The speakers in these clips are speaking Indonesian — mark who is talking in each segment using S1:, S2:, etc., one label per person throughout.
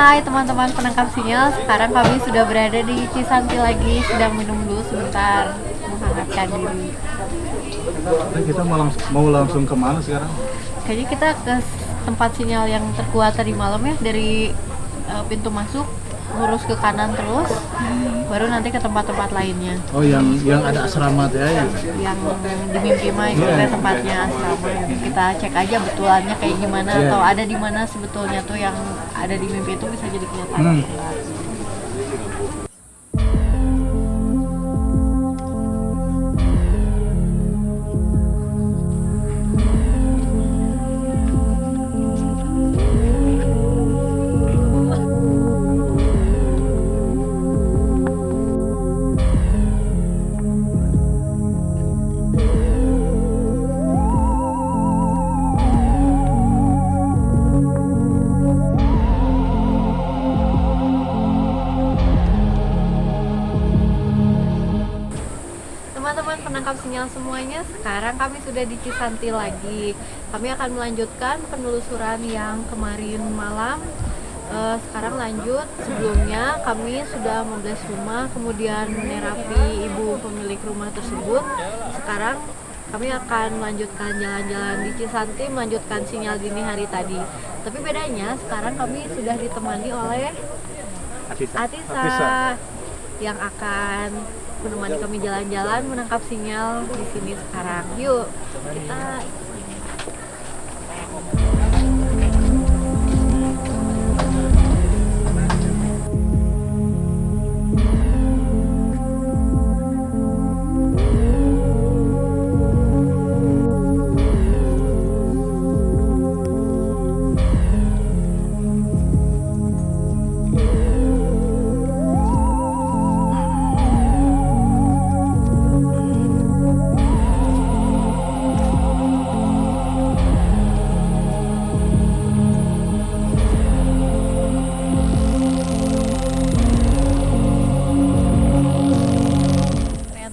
S1: Hai teman-teman penangkap sinyal, sekarang kami sudah berada di Cisanti lagi, sedang minum dulu sebentar, menghangatkan diri.
S2: Kita mau langsung kemana sekarang?
S1: Kayaknya kita ke tempat sinyal yang terkuat tadi malam ya, dari pintu masuk, lurus ke kanan terus, baru nanti ke tempat-tempat lainnya.
S2: Oh, yang ada asrama teh ya?
S1: Yang di Mimpi itu tempatnya asrama. Kita cek aja betulannya kayak gimana, atau ada di mana sebetulnya tuh yang ada di Mimpi itu bisa jadi kenyataan. Teman-teman penangkap sinyal semuanya, sekarang kami sudah di Cisanti lagi. Kami akan melanjutkan penelusuran yang kemarin malam. Sekarang lanjut, sebelumnya kami sudah 15 rumah, kemudian menerapi ibu pemilik rumah tersebut. Sekarang kami akan melanjutkan jalan-jalan di Cisanti, melanjutkan sinyal dini hari tadi. Tapi bedanya, sekarang kami sudah ditemani oleh Atisa yang akan menemani kami jalan-jalan menangkap sinyal di sini sekarang. Yuk, kita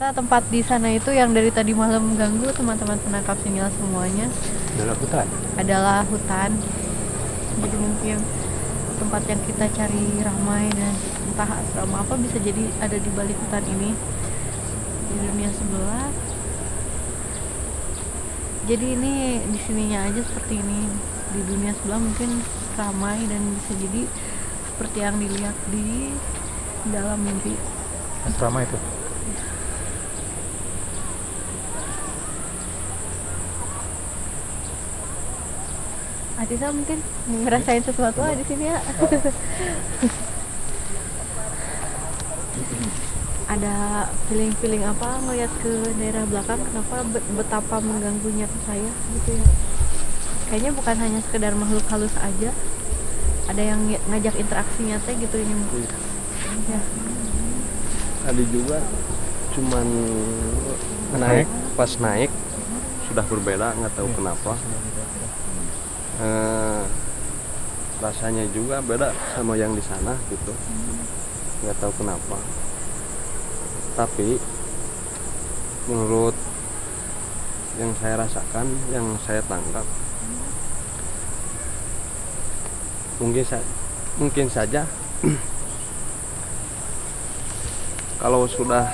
S1: tempat di sana itu yang dari tadi malam mengganggu teman-teman penangkap sinyal semuanya adalah hutan. Jadi mungkin tempat yang kita cari ramai dan entah asrama apa bisa jadi ada di balik hutan ini di dunia sebelah. Jadi ini di sininya aja seperti ini, di dunia sebelah mungkin ramai dan bisa jadi seperti yang dilihat di dalam mimpi
S2: Asrama itu.
S1: Atisa mungkin ngerasain sesuatu di sini ya. Ada feeling apa ngeliat ke daerah belakang, kenapa betapa mengganggunya ke saya gitu ya. Kayaknya bukan hanya sekedar makhluk halus aja, ada yang ngajak interaksi nyata gitu ini. Ya.
S3: Tadi juga cuman pas naik sudah berbeda, nggak tahu kenapa. Rasanya juga beda sama yang di sana gitu, nggak tahu kenapa. Tapi menurut yang saya rasakan, yang saya tangkap, mungkin saja kalau sudah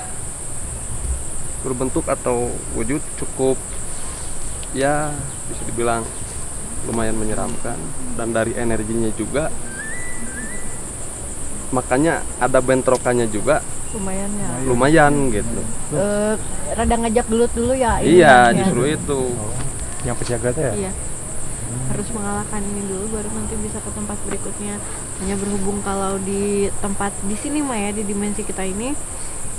S3: berbentuk atau wujud cukup ya bisa dibilang lumayan menyeramkan, dan dari energinya juga makanya ada bentrokannya juga lumayan gitu.
S1: Rada ngajak gelut dulu ya.
S3: Iya, justru itu
S2: Yang penjaga teh ya?
S1: Iya. Harus mengalahkan ini dulu baru nanti bisa ke tempat berikutnya. Hanya berhubung kalau di tempat di sini mah ya, di dimensi kita ini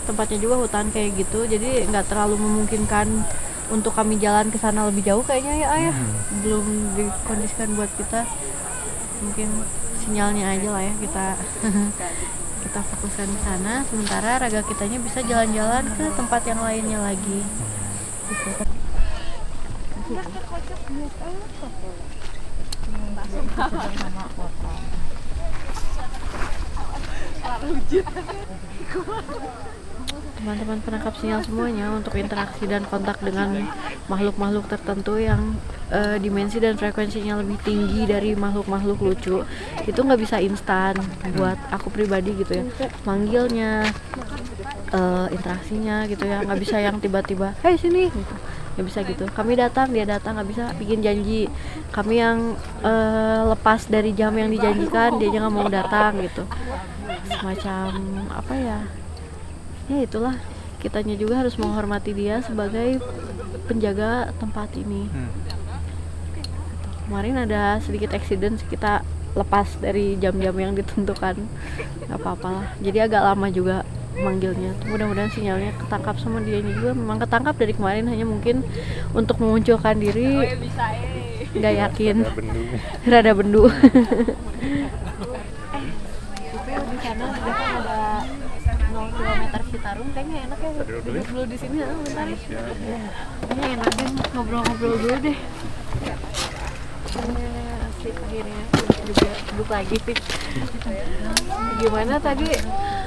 S1: tempatnya juga hutan kayak gitu, jadi nggak terlalu memungkinkan untuk kami jalan ke sana lebih jauh kayaknya ya ayah. Belum dikondisikan buat kita, mungkin sinyalnya aja lah ya kita kita fokuskan ke sana, sementara raga kitanya bisa jalan-jalan ke tempat yang lainnya lagi gitu. Teman-teman penangkap sinyal semuanya, untuk interaksi dan kontak dengan makhluk-makhluk tertentu yang dimensi dan frekuensinya lebih tinggi dari makhluk-makhluk lucu, itu nggak bisa instan buat aku pribadi gitu ya, manggilnya, interaksinya gitu ya, nggak bisa yang tiba-tiba hey sini gitu, nggak bisa gitu. Kami datang dia datang, nggak bisa bikin janji kami yang lepas dari jam yang dijanjikan dia nggak mau datang gitu, semacam apa ya, ya itulah, kitanya juga harus menghormati dia sebagai penjaga tempat ini. Kemarin ada sedikit accident, kita lepas dari jam-jam yang ditentukan, nggak apa-apalah, jadi agak lama juga manggilnya. Mudah-mudahan sinyalnya ketangkap sama dianya juga, memang ketangkap dari kemarin, hanya mungkin untuk memunculkan diri nggak yakin, rada bendu. Di sana ada 0 km Citarum, kayaknya enak ya duduk dulu di sini bentar ya. Kayaknya enaknya ngobrol-ngobrol dulu deh. Asik, akhirnya juga duduk lagi. Gimana tadi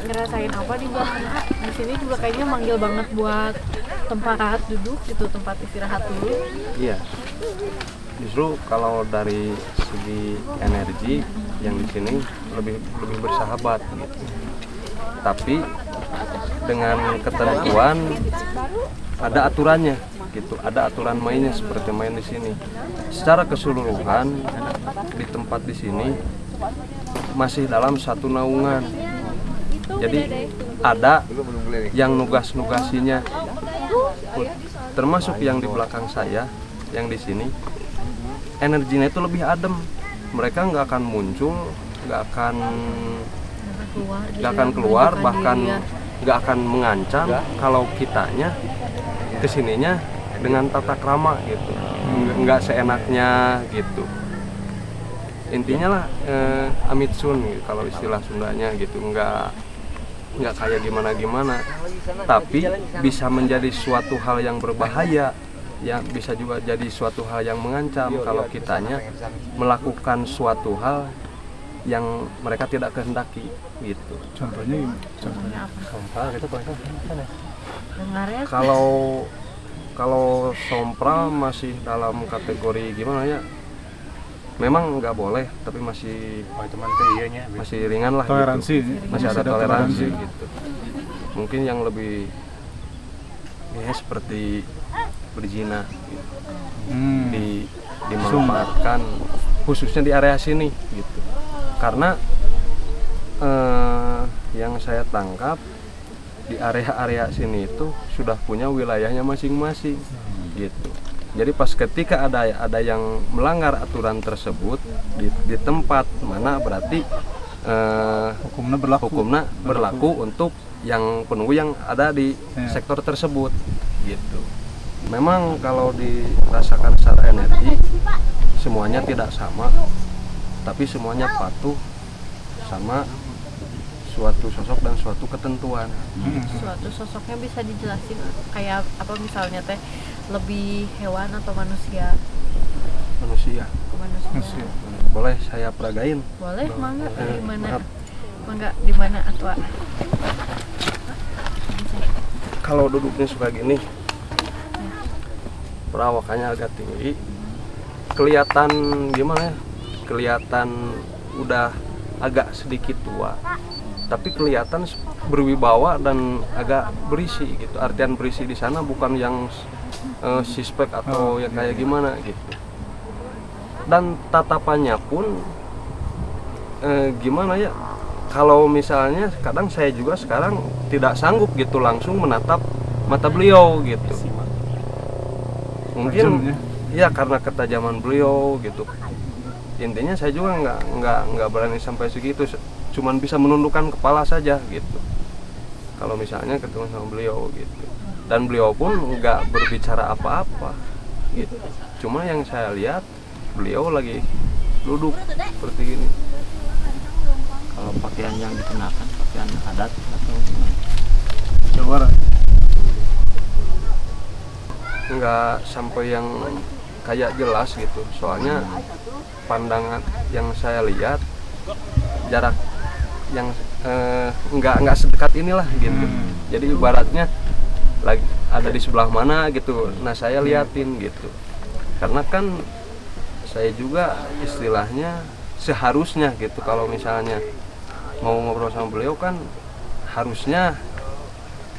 S1: ngerasain apa di Bahana? Di sini juga kayaknya manggil banget buat tempat duduk gitu, tempat istirahat dulu.
S3: Iya. Justru kalau dari segi energi yang di sini lebih bersahabat gitu. Tapi dengan ketentuan ada aturannya gitu, ada aturan mainnya seperti main di sini. Secara keseluruhan di tempat di sini masih dalam satu naungan. Jadi ada yang nugas-nugasinya, termasuk yang di belakang saya, yang di sini energinya itu lebih adem. Mereka nggak akan muncul, nggak akan keluar, bahkan nggak akan mengancam kalau kitanya kesininya dengan tata krama gitu, nggak seenaknya gitu. Intinya lah amitsun gitu, kalau istilah Sundanya gitu, nggak kayak gimana, tapi bisa menjadi suatu hal yang berbahaya, ya bisa juga jadi suatu hal yang mengancam kalau kitanya melakukan suatu hal yang mereka tidak kehendaki gitu.
S2: Contohnya apa? Kalau
S3: sompral masih dalam kategori gimana ya? Memang nggak boleh, tapi masih ringan lah.
S2: Toleransi,
S3: gitu. Masih ada toleransi gitu. Mungkin yang lebih ya seperti berzina gitu. Dimanfaatkan khususnya di area sini gitu. Karena yang saya tangkap di area-area sini itu sudah punya wilayahnya masing-masing gitu. Jadi pas ketika ada yang melanggar aturan tersebut di tempat mana, berarti hukumnya berlaku untuk yang penunggu yang ada di sektor tersebut gitu. Memang kalau dirasakan secara energi semuanya tidak sama, tapi semuanya patuh sama suatu sosok dan suatu ketentuan.
S1: Suatu sosoknya bisa dijelasin kayak apa, misalnya teh lebih hewan atau manusia?
S3: Manusia. Boleh saya peragain?
S1: Boleh, mangga. Di mana? Mangga di mana atwa?
S3: Kalau duduknya suka gini, perawakannya agak tinggi, kelihatan gimana ya? Kelihatan udah agak sedikit tua, tapi kelihatan berwibawa dan agak berisi gitu. Artian berisi di sana bukan yang suspek atau yang kayak gimana gitu. Dan tatapannya pun gimana ya? Kalau misalnya kadang saya juga sekarang tidak sanggup gitu langsung menatap mata beliau gitu. Mungkin ya karena ketajaman beliau gitu. Intinya saya juga nggak berani sampai segitu, cuman bisa menundukkan kepala saja gitu kalau misalnya ketemu sama beliau gitu. Dan beliau pun nggak berbicara apa-apa gitu, cuma yang saya lihat beliau lagi duduk seperti ini.
S4: Kalau pakaian yang dikenakan pakaian adat atau gimana?
S2: Jawara
S3: Nggak sampai yang kayak jelas gitu, soalnya pandangan yang saya lihat jarak yang nggak sedekat inilah gitu. Jadi ibaratnya lagi ada di sebelah mana gitu, nah saya liatin gitu. Karena kan saya juga istilahnya seharusnya gitu, kalau misalnya mau ngobrol sama beliau kan harusnya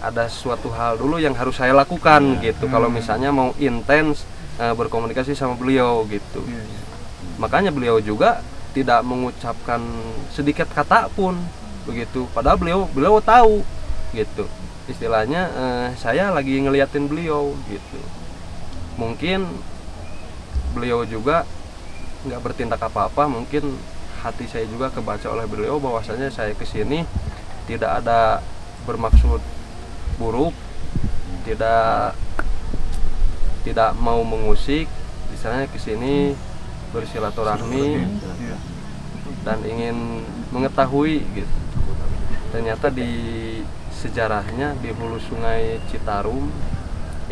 S3: ada suatu hal dulu yang harus saya lakukan gitu. Kalau misalnya mau intens berkomunikasi sama beliau gitu. Makanya beliau juga tidak mengucapkan sedikit kata pun begitu. Padahal beliau tahu gitu. Istilahnya saya lagi ngeliatin beliau gitu. Mungkin beliau juga nggak bertindak apa-apa, mungkin hati saya juga kebaca oleh beliau bahwasanya saya kesini tidak ada bermaksud buruk, tidak mau mengusik, misalnya kesini bersilaturahmi dan ingin mengetahui gitu. Ternyata di sejarahnya di hulu sungai Citarum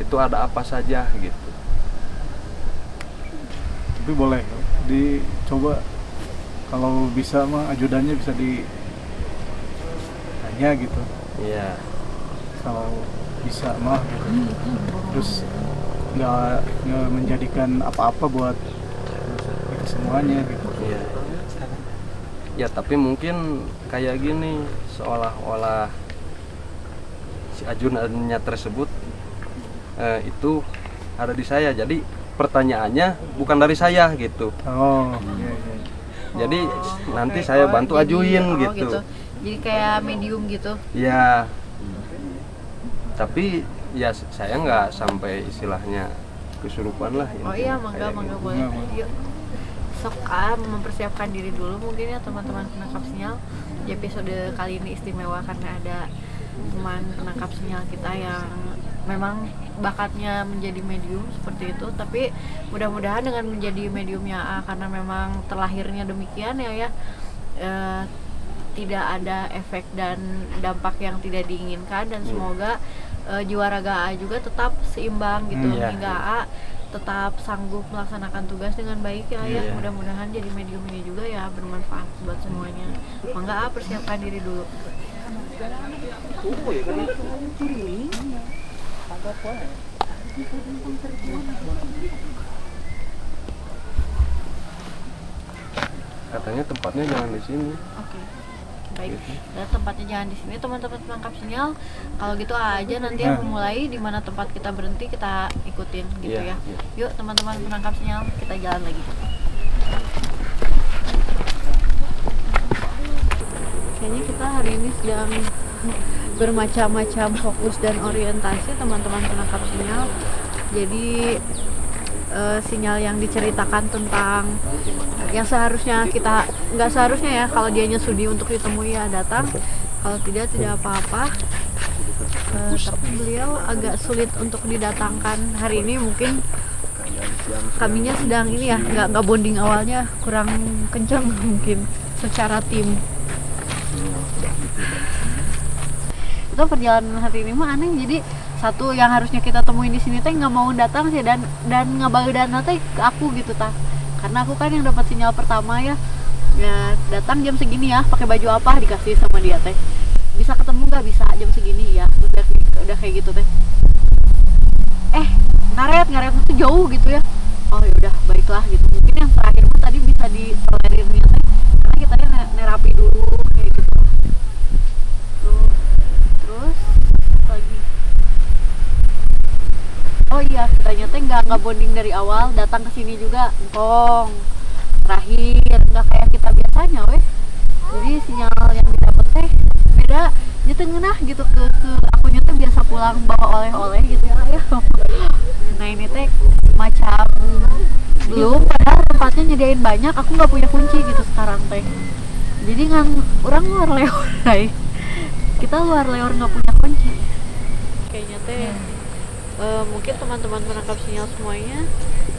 S3: itu ada apa saja gitu.
S2: Tapi boleh dicoba, kalau bisa mah ajudannya bisa ditanya gitu.
S3: Iya.
S2: Kalau bisa mah gitu. Terus nggak menjadikan apa-apa buat kita semuanya gitu.
S3: Iya. Ya tapi mungkin kayak gini, seolah-olah si ajudannya tersebut itu ada di saya, jadi pertanyaannya bukan dari saya gitu.
S2: Oh iya.
S3: Jadi
S1: Oh,
S3: nanti
S1: oke.
S3: saya
S1: Oh,
S3: bantu
S1: jadi-
S3: ajuin
S1: oh,
S3: gitu.
S1: Jadi kayak medium gitu.
S3: Ya. Tapi ya saya nggak sampai istilahnya kesurupan lah.
S1: Oh iya, mangga boleh. Yuk. Sok mempersiapkan diri dulu mungkin ya teman-teman penangkap sinyal. Di episode kali ini istimewa karena ada teman penangkap sinyal kita yang memang bakatnya menjadi medium seperti itu, tapi mudah-mudahan dengan menjadi mediumnya karena memang terlahirnya demikian ya tidak ada efek dan dampak yang tidak diinginkan, dan semoga jiwa raga A juga tetap seimbang gitu,
S3: Iya.
S1: hingga A tetap sanggup melaksanakan tugas dengan baik ya.
S3: Iya.
S1: Mudah-mudahan jadi medium ini juga ya bermanfaat buat semuanya. Mangga A persiapkan diri dulu.
S3: Katanya tempatnya jangan di sini.
S1: Oke. Baik. Dan tempatnya jangan di sini teman-teman penangkap sinyal. Kalau gitu aja nanti yang memulai di mana tempat kita berhenti kita ikutin gitu
S3: Iya,
S1: ya.
S3: iya.
S1: Yuk teman-teman penangkap sinyal, kita jalan lagi. Kayaknya kita hari ini sedang bermacam-macam fokus dan orientasi teman-teman penangkap sinyal. Jadi sinyal yang diceritakan tentang yang seharusnya kita, nggak seharusnya ya, kalau dianya sudi untuk ditemui ya datang, kalau tidak apa-apa. Tapi beliau agak sulit untuk didatangkan hari ini, mungkin kaminya sedang ini ya, nggak bonding awalnya kurang kencang mungkin secara tim. Itu perjalanan hari ini mah aneh, jadi satu yang harusnya kita temuin di sini teh nggak mau datang sih, dan ngabaeudan teh ke aku gitu tah, karena aku kan yang dapat sinyal pertama ya datang jam segini ya, pakai baju apa dikasih sama dia teh, bisa ketemu nggak, bisa jam segini ya, udah kayak gitu teh. Ngaret itu jauh gitu ya, oh ya udah baiklah gitu. Mungkin yang terakhir mah tadi bisa ditolerirnya teh, karena kita nerapi dulu kayak gitu tuh. Terus lagi, oh iya, kitanya teh nggak bonding dari awal, datang ke sini juga engkong terakhir, nggak kayak kita biasanya weh. Jadi sinyal yang didapat teh beda, gitu ngenah gitu ke aku teh biasa pulang bawa oleh-oleh gitu ya. Nah ini teh macam belum, padahal tempatnya nyediain banyak, aku nggak punya kunci gitu sekarang teh. Jadi orang luar leor, kita luar leor nggak punya kunci. Kayaknya teh mungkin teman-teman menangkap sinyal semuanya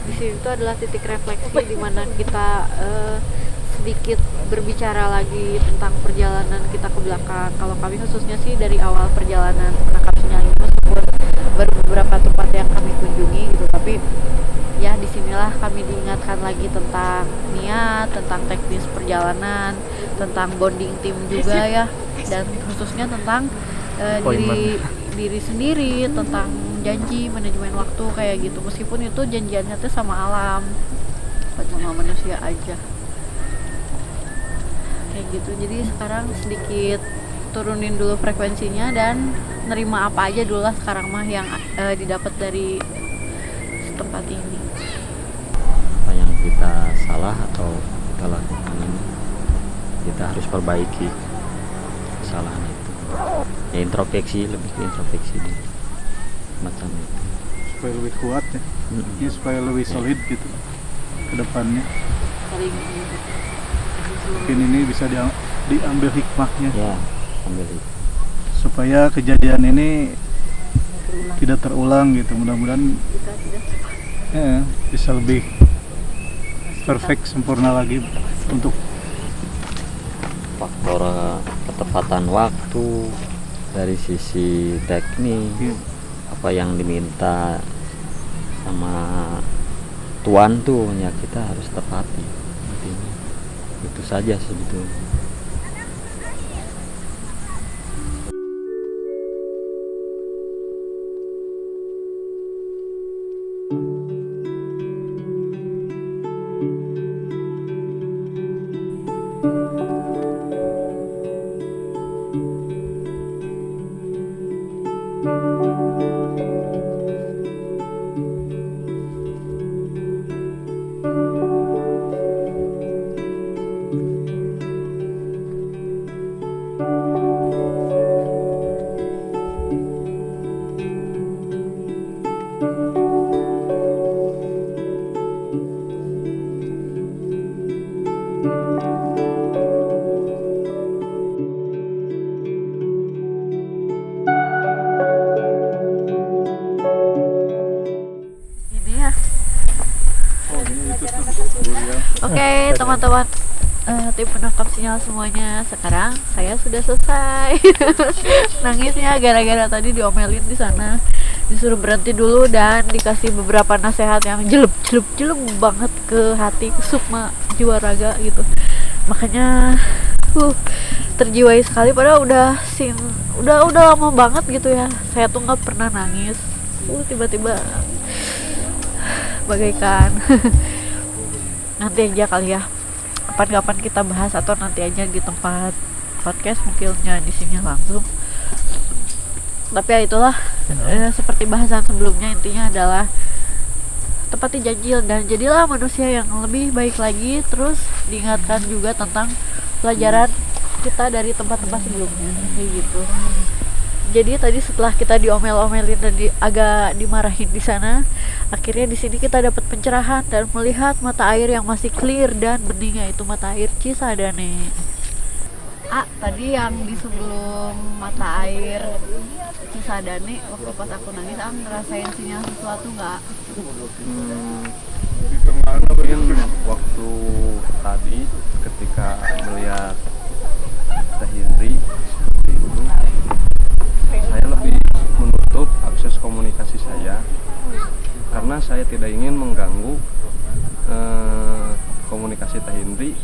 S1: di sini itu adalah titik refleksi di mana kita sedikit berbicara lagi tentang perjalanan kita ke belakang. Kalau kami khususnya sih dari awal perjalanan menangkap sinyal ini, meskipun baru beberapa tempat yang kami kunjungi gitu, tapi ya disinilah kami diingatkan lagi tentang niat, tentang teknis perjalanan, tentang bonding tim juga ya, dan khususnya tentang diri diri sendiri, tentang janji, manajemen waktu kayak gitu. Meskipun itu janjiannya tuh sama alam, bukan sama manusia aja kayak gitu. Jadi sekarang sedikit turunin dulu frekuensinya dan nerima apa aja dulu lah sekarang mah yang didapat dari tempat ini.
S4: Apa yang kita salah atau kita lakukan ini, kita harus perbaiki kesalahan itu. Ya introspeksi, lebih ke introspeksi dulu. Macam itu.
S2: supaya lebih kuat ya,
S4: Mm-mm.
S2: ya supaya lebih solid gitu ke depannya.
S1: Saling
S2: Mungkin ini bisa diambil hikmahnya
S4: Ya, ambil itu.
S2: supaya kejadian ini tidak terulang gitu. Mudah-mudahan
S1: kita tidak
S2: bisa lebih perfect, sempurna lagi untuk
S4: Faktor ketepatan waktu dari sisi teknik,
S2: ya,
S4: apa yang diminta sama tuan tuh ya kita harus tepati. Intinya itu saja sebetulnya.
S1: ini ya.
S2: oh ini itu tuh durian.
S1: Oke, teman-teman, tim penangkap sinyal semuanya, sekarang saya sudah selesai. Nangisnya gara-gara tadi diomelin di sana, disuruh berhenti dulu dan dikasih beberapa nasihat yang jelek banget ke hati, ke sukma jiwa raga gitu. Makanya terjiwai sekali, padahal udah lama banget gitu ya. Saya tuh nggak pernah nangis. Tiba-tiba bagaikan nanti aja kali ya, kapan-kapan kita bahas, atau nanti aja di tempat podcast mungkinnya di sini langsung. Tapi ya itulah, seperti bahasan sebelumnya, intinya adalah tepati janji dan jadilah manusia yang lebih baik lagi. Terus diingatkan juga tentang pelajaran kita dari tempat-tempat sebelumnya kayak gitu. Jadi tadi setelah kita diomel-omelin dan agak dimarahin di sana, akhirnya di sini kita dapat pencerahan dan melihat mata air yang masih clear dan bening, yaitu mata air Cisadane. Tadi yang di sebelum mata air Cisadane, waktu pas aku nangis, ngerasain sinyal sesuatu nggak?
S3: Mungkin waktu tadi ketika melihat Teh Hindri seperti itu, saya lebih menutup akses komunikasi saya karena saya tidak ingin mengganggu komunikasi Teh Hindri.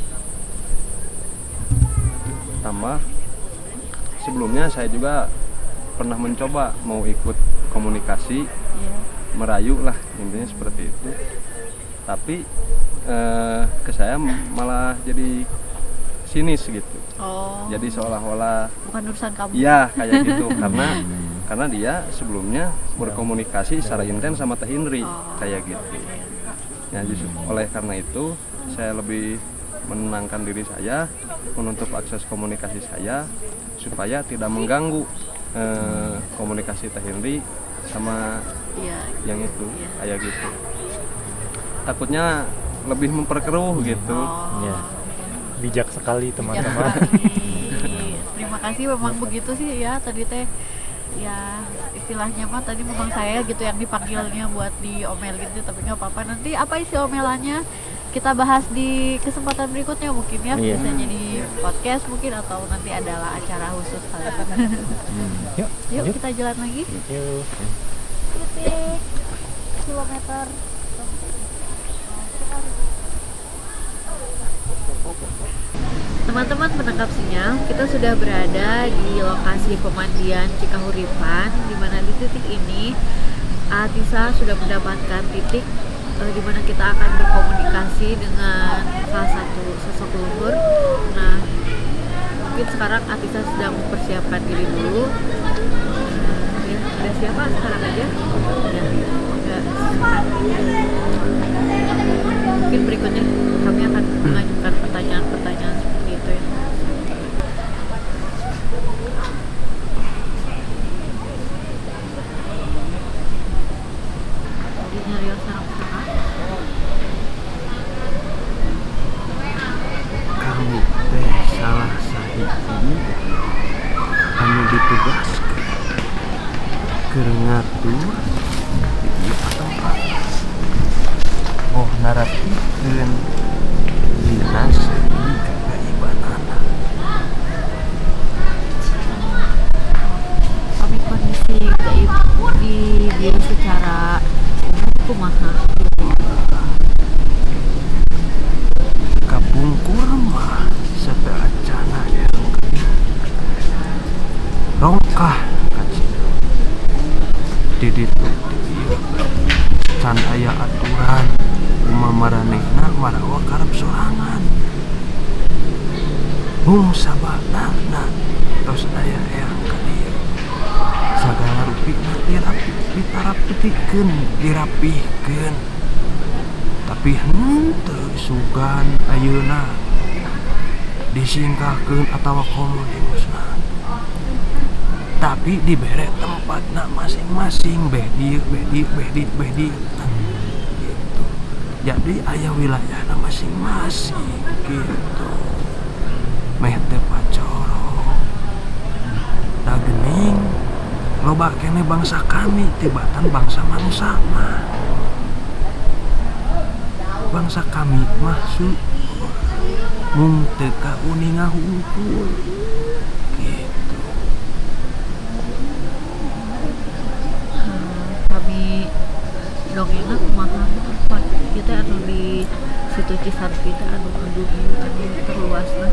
S3: Tambah sebelumnya saya juga pernah mencoba mau ikut komunikasi, merayu lah, intinya seperti itu. Tapi ke saya malah jadi sinis gitu. Jadi seolah-olah
S1: Bukan urusan kamu.
S3: iya kayak gitu karena dia sebelumnya berkomunikasi secara intens sama Teh Hindri kayak gitu. Ya justru oleh karena itu saya lebih menenangkan diri saya, menutup akses komunikasi saya supaya tidak mengganggu komunikasi Teh Hindri sama yang itu kayak gitu. Takutnya lebih memperkeruh gitu.
S4: Ya.
S5: Bijak sekali
S1: Ya,
S5: teman-teman.
S1: terima kasih, memang begitu sih ya tadi teh. Ya istilahnya mah tadi memang saya gitu yang dipanggilnya buat diomelin gitu, tapi nggak apa-apa. Nanti apa isi omelannya kita bahas di kesempatan berikutnya mungkin ya.
S4: Iya.
S1: Bisa jadi podcast mungkin, atau nanti adalah acara khusus kalian.
S5: Yuk,
S1: Yuk
S5: lanjut.
S1: kita jalan lagi.
S5: Yuk.
S1: Titik kilometer. teman-teman penangkap sinyal, kita sudah berada di lokasi pemandian Cikahuripan, di mana di titik ini Atisa sudah mendapatkan titik di mana kita akan berkomunikasi dengan salah satu sosok leluhur. Nah, mungkin sekarang Atisa sedang mempersiapkan diri dulu. Ya, udah siapa sekarang aja? Ya, udah. Mungkin berikutnya kami akan mengajukan pertanyaan-pertanyaan seperti itu ya. Jadi nyari sarang-sarang.
S3: Kami teh salah sahiji anu ditugaskeun keur ngatur di ieu tempat. Oh narapikeun dinas kegaibanana.
S1: Kami kondisi gaib di dia secara kumaha.
S3: Kapungkur mah sebeacana yang rongkah kacina di ditu can aya aturan umamaranehna marawa karep sorangan hum sabana tos aya eyang ka dieu sagala rupina dirapihkeun tapi henteu sugan ayeuna disingkahkeun atawa komunimusna tapi dibere tempatna masing-masing beh dieu gitu. Jadi aya wilayahna masing-masing gitu meh teu pacoro da geuning loba kene bangsa kami tibatan bangsa manusia mah bangsa kami mah mung teu kauning ngahungkul gitu.
S1: Kami dongengna kumaha kita anu di situ Cisanti teh anu dugi anu terluasna.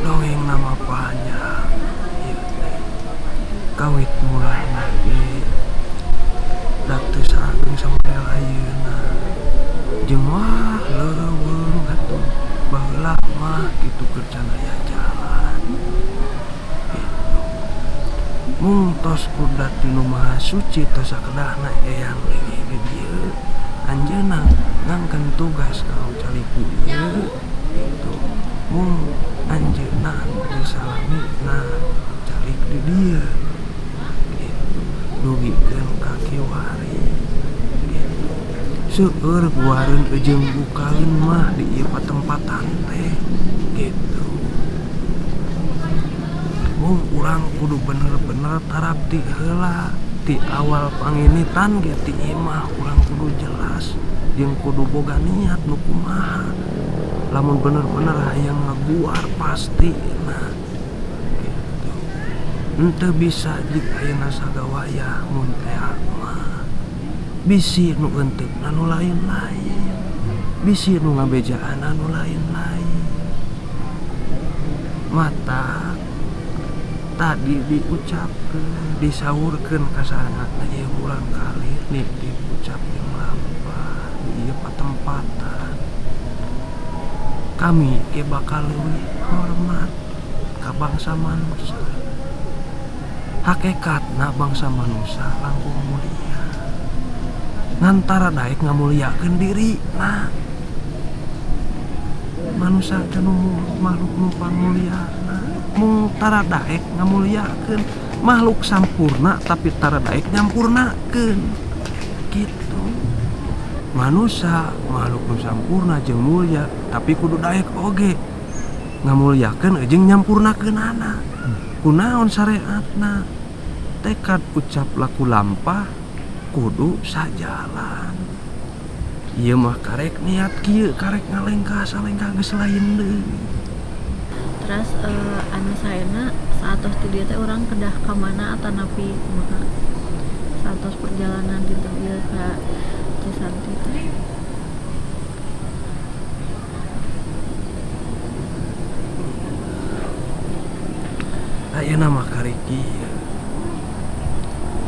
S3: Dongeng nama panjang ieu teh kawit mulana ge datu sageung samodel ayeuna jeung wah leuweung atuh baheula mah kitu keur aya jalan gitu. Mung tos kudat di Maha Suci tos sakedahna eyang di dieu anjeunna ngangkeun tugas kanggo caliku ieu gitu. Mung anjeunna anu salamina calik di dieu gitu dugikeun ka kiwari gitu. Seueur guareun jeung bukaeun mah di ieu patempatan teh gitu. Mung urang kudu bener-bener tarap ti heula ti awal panginitan ge ti imah urang kudu jelas jeung kudu boga niat nu kumaha lamun bener-bener hayang ngaguar pasti nah gitu. Henteu bisa jika ayeuna sagawaya mun teh mah bisi nu enteupna nu lain-lain bisi nu ngabejaan anu lain-lain mata tadi diucapkeun disaurkeun ka sarangatna ieu urang kali nitip ucap jeung lampah di ieu patempatan kami ge bakal leuwih hormat ka bangsa manusia. Hakikatna bangsa manusia langkung mulia ngantara daek ngamuliakeun diri nah manusia teh makhluk nu pamuliana mung tara daek ngamuliakeun makhluk sampurna tapi tara daek nyampurnakeun gitu. Manusia makhluk nu sampurna jeung mulia tapi kudu daek oge ngamuliakeun jeung nyampurnakeunana kunaon syariatna tekad ucap laku lampah kudu sajalan. Ieu mah karek niat kieu karek ngalengkah salengkah geus lain deui.
S1: Terus anu saena saatos ti dieu teh urang kedah ka mana atanapi kumaha saatos perjalanan di dieu ka Cisanti teh.
S3: ayeuna mah kariki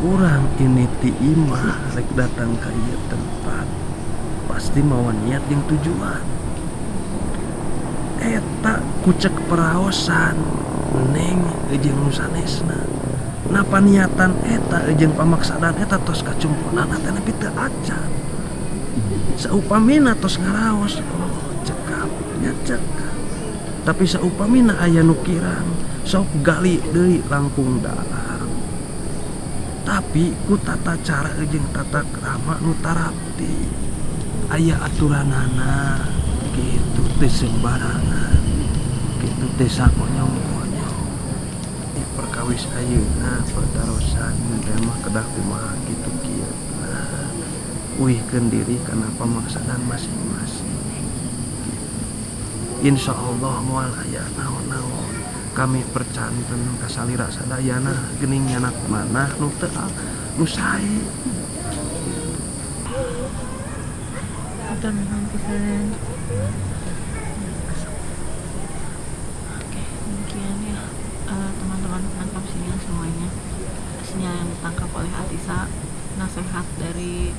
S3: urang ini ti imah rek datang ka ieu tempat pasti mawa niat jeung tujuan eta kucek peraosan neng jeung nu sanesna napa niatan eta jeung pamaksadan eta tos kacumpunan teh nepi teu acan saupamina tos ngaraos oh cekap nya cekap tapi saupamina aya nu kirang sok gali deui langkung dalam tapi ku tata cara jeung tata krama nu tarapti aya aturanana kitu teh sembarangan kitu teh sakonyong-konyong di perkawis ayeuna pertarosan teh mah kedah kumaha kitu kieu nah uihkeun diri kana pamaksadan masing-masing insyaallah moal aya naon-naon kami percanten kasalira sadayana geuning nyanak manah nu teu nu sae
S1: Atur nuhun pisan. Oke, demikian ya teman-teman penangkap sinyal semuanya. Sinyal yang ditangkap oleh Atisa, nasihat dari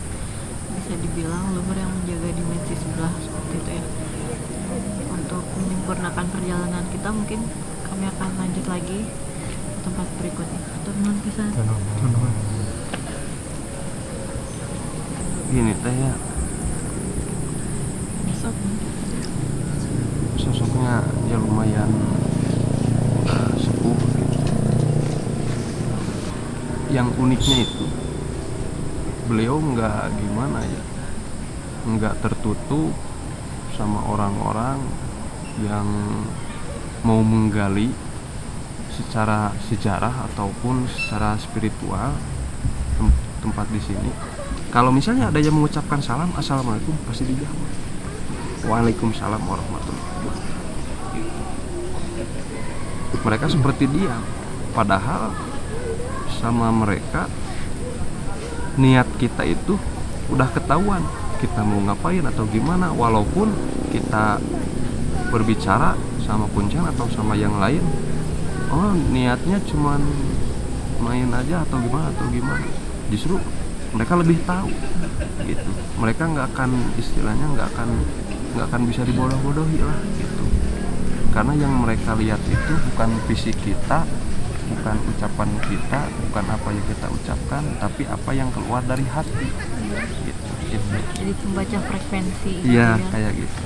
S1: bisa dibilang leluhur yang menjaga dimensi sebelah seperti itu ya. Untuk menyempurnakan perjalanan kita mungkin kami akan lanjut lagi ke tempat berikutnya. Atur nuhun pisan.
S3: gini teh ya
S1: Besok
S3: sosoknya ya lumayan sepuh gitu. Yang uniknya itu beliau nggak gimana ya, nggak tertutup sama orang-orang yang mau menggali secara sejarah ataupun secara spiritual tempat di sini. Kalau misalnya ada yang mengucapkan salam, assalamualaikum, pasti dijawab waalaikumsalam warahmatullahi wabarakatuh. Mereka seperti diam, padahal sama mereka niat kita itu udah ketahuan kita mau ngapain atau gimana, walaupun kita berbicara sama kuncen atau sama yang lain, oh niatnya cuman main aja atau gimana, justru mereka lebih tahu gitu. Mereka nggak akan istilahnya nggak akan bisa dibodoh-bodohi lah gitu, karena yang mereka lihat itu bukan fisik kita, bukan ucapan kita, bukan apa yang kita ucapkan, tapi apa yang keluar dari hati gitu.
S1: jadi pembaca frekuensi.
S3: Iya kayak gitu.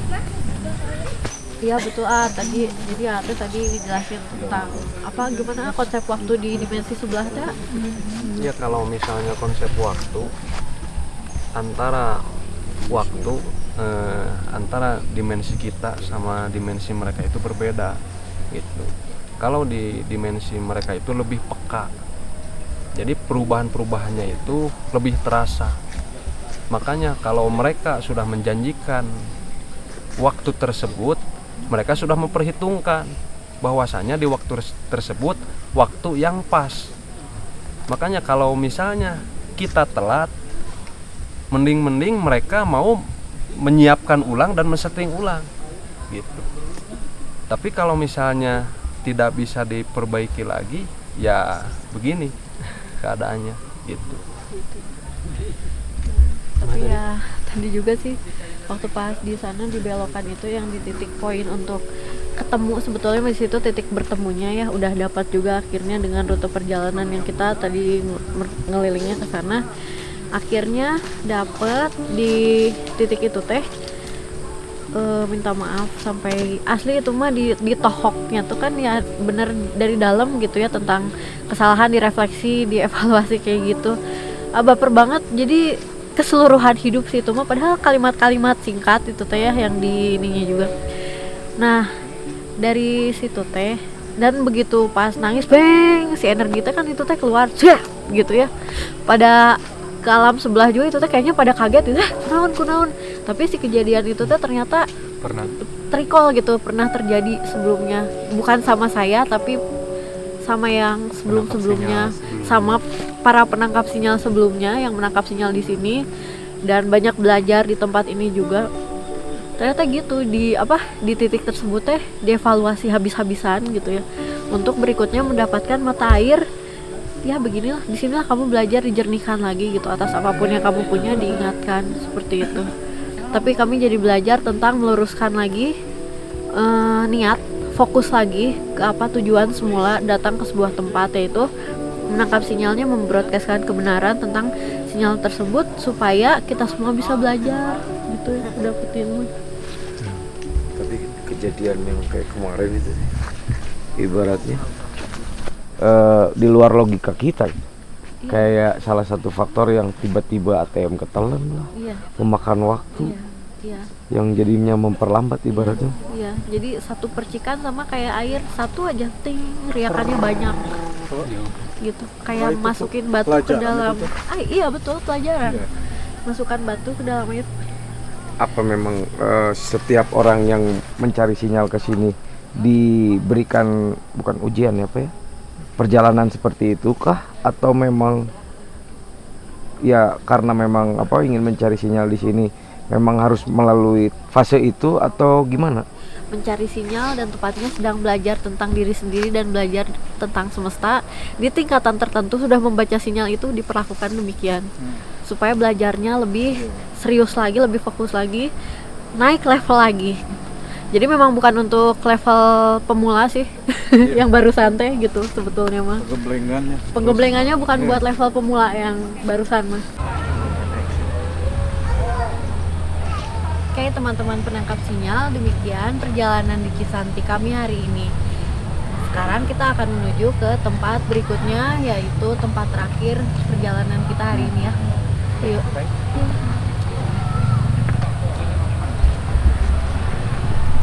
S1: Iya betul tadi jadi tadi dijelasin tentang apa gimana konsep waktu di dimensi sebelah teh.
S3: Ya kalau misalnya konsep waktu antara antara dimensi kita sama dimensi mereka itu berbeda gitu. Kalau di dimensi mereka itu lebih peka, jadi perubahan-perubahannya itu lebih terasa. Makanya kalau mereka sudah menjanjikan waktu tersebut, mereka sudah memperhitungkan bahwasanya di waktu tersebut waktu yang pas. Makanya kalau misalnya kita telat, mending mereka mau menyiapkan ulang dan men-setting ulang gitu. Tapi kalau misalnya tidak bisa diperbaiki lagi, ya begini keadaannya gitu.
S1: Tapi ya tadi juga sih waktu pas di sana di belokan itu yang di titik poin untuk ketemu, sebetulnya di situ titik bertemunya ya udah dapat juga akhirnya dengan rute perjalanan yang kita tadi ngelilingnya ke sana. Akhirnya dapet di titik itu teh minta maaf sampai asli itu mah di tohoknya tuh kan ya bener dari dalam gitu ya, tentang kesalahan direfleksi, dievaluasi kayak gitu. Baper banget, jadi keseluruhan hidup sih itu mah, padahal kalimat-kalimat singkat itu teh ya yang di ininya juga. Nah dari situ teh, dan begitu pas nangis beng si energi teh kan itu teh keluar gitu ya, pada ke alam sebelah juga itu teh kayaknya pada kaget gitu, kunaon. Tapi si kejadian itu teh ternyata
S5: Pernah
S1: recall gitu, pernah terjadi sebelumnya, bukan sama saya tapi sama yang sebelumnya, sama para penangkap sinyal sebelumnya yang menangkap sinyal di sini, dan banyak belajar di tempat ini juga. Ternyata gitu di titik tersebut teh dievaluasi habis-habisan gitu ya, untuk berikutnya mendapatkan mata air. Ya beginilah, disinilah kamu belajar dijernihkan lagi gitu, atas apapun yang kamu punya diingatkan seperti itu. Tapi kami jadi belajar tentang meluruskan lagi niat, fokus lagi ke apa tujuan semula datang ke sebuah tempat, yaitu menangkap sinyalnya, membroadcastkan kebenaran tentang sinyal tersebut supaya kita semua bisa belajar gitu ya, dapetin.
S6: Tapi kejadian yang kayak kemarin itu ibaratnya di luar logika kita, kayak salah satu faktor yang tiba-tiba ATM ketelan lah,
S1: Iya,
S6: memakan waktu,
S1: iya,
S6: yang jadinya memperlambat ibaratnya.
S1: iya. Jadi satu percikan sama kayak air, satu aja ting riakannya banyak gitu, kayak masukin batu ke dalam. Iya betul, pelajaran. Masukkan batu ke dalam air.
S6: Apa memang setiap orang yang mencari sinyal ke sini diberikan bukan ujian ya, apa ya, perjalanan seperti itu kah, atau memang ya karena memang apa ingin mencari sinyal di sini memang harus melalui fase itu atau gimana?
S1: Mencari sinyal dan tepatnya sedang belajar tentang diri sendiri dan belajar tentang semesta. Di tingkatan tertentu sudah membaca sinyal itu diperlakukan demikian supaya belajarnya lebih serius lagi, lebih fokus lagi, naik level lagi. Jadi memang bukan untuk level pemula sih yang baru santai gitu sebetulnya mah. Pengeblengannya bukan buat level pemula yang barusan mah. Oke teman-teman penangkap sinyal, demikian perjalanan di Cisanti kami hari ini. Sekarang kita akan menuju ke tempat berikutnya, yaitu tempat terakhir perjalanan kita hari ini ya. Yuk.